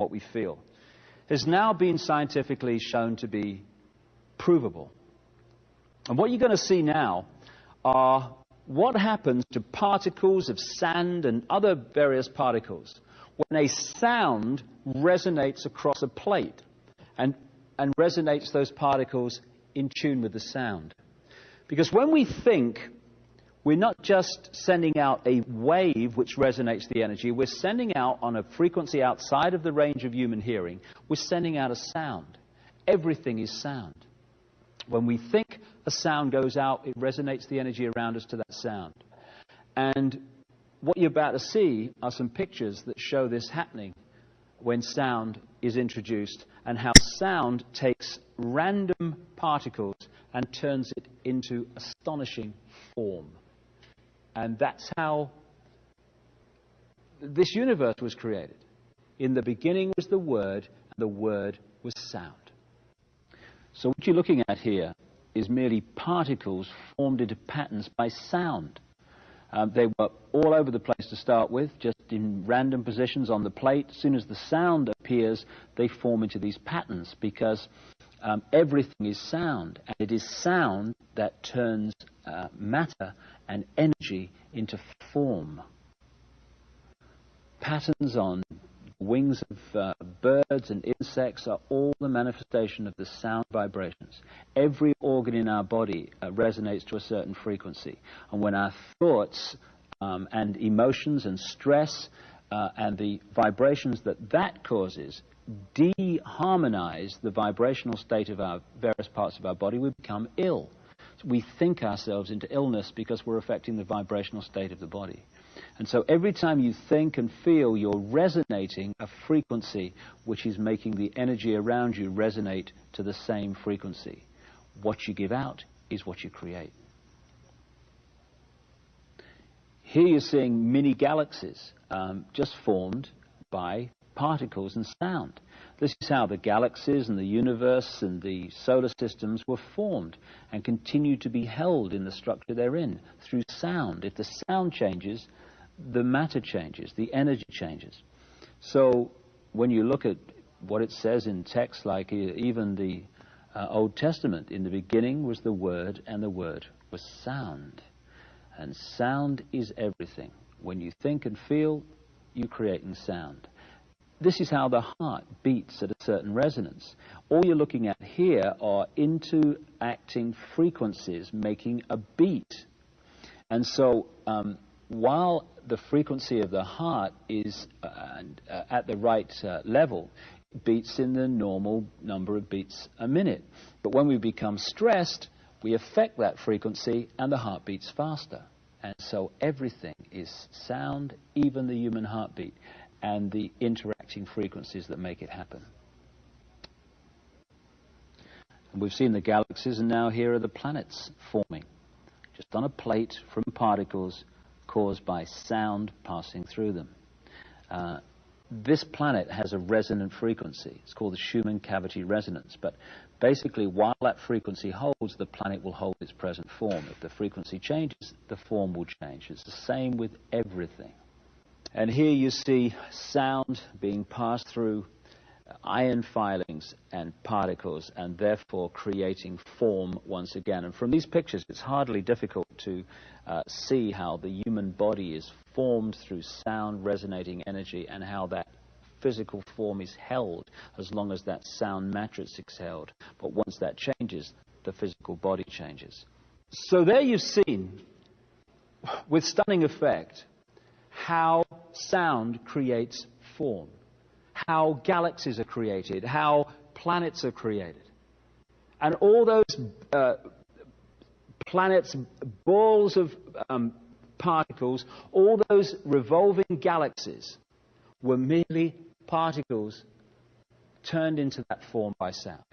what we feel, has now been scientifically shown to be provable. And what you're going to see now are what happens to particles of sand and other various particles when a sound resonates across a plate and resonates those particles in tune with the sound. Because when we think, we're not just sending out a wave which resonates the energy, we're sending out on a frequency outside of the range of human hearing, we're sending out a sound. Everything is sound. When we think, a sound goes out, it resonates the energy around us to that sound. And what you're about to see are some pictures that show this happening when sound is introduced, and how sound takes random particles and turns it into astonishing form. And that's how this universe was created. In the beginning was the Word, and the Word was sound. So what you're looking at here is merely particles formed into patterns by sound. They were all over the place to start with, just in random positions on the plate. As soon as the sound appears, they form into these patterns, because everything is sound, and it is sound that turns matter and energy into form. Patterns on wings of birds and insects are all the manifestation of the sound vibrations. Every organ in our body resonates to a certain frequency. And when our thoughts and emotions and stress and the vibrations that causes de-harmonize the vibrational state of our various parts of our body, we become ill. We think ourselves into illness because we're affecting the vibrational state of the body. And so every time you think and feel, you're resonating a frequency which is making the energy around you resonate to the same frequency. What you give out is what you create. Here you're seeing mini galaxies just formed by particles and sound. This is how the galaxies and the universe and the solar systems were formed and continue to be held in the structure they're in through sound. If the sound changes, the matter changes, the energy changes. So when you look at what it says in texts like even the Old Testament, in the beginning was the Word, and the Word was sound. And sound is everything. When you think and feel, you're creating sound. This is how the heart beats at a certain resonance. All you're looking at here are interacting frequencies making a beat. And so while the frequency of the heart is at the right level, it beats in the normal number of beats a minute. But when we become stressed, we affect that frequency and the heart beats faster. And so everything is sound, even the human heartbeat, and the interacting frequencies that make it happen. And we've seen the galaxies, and now here are the planets forming, just on a plate from particles caused by sound passing through them. This planet has a resonant frequency. It's called the Schumann cavity resonance. But basically, while that frequency holds, the planet will hold its present form. If the frequency changes, the form will change. It's the same with everything. And here you see sound being passed through ion filings and particles, and therefore creating form once again. And from these pictures, it's hardly difficult to see how the human body is formed through sound resonating energy, and how that physical form is held as long as that sound matrix is held. But once that changes, the physical body changes. So there you've seen, with stunning effect, how sound creates form, how galaxies are created, how planets are created. And all those planets, balls of particles, all those revolving galaxies were merely particles turned into that form by sound.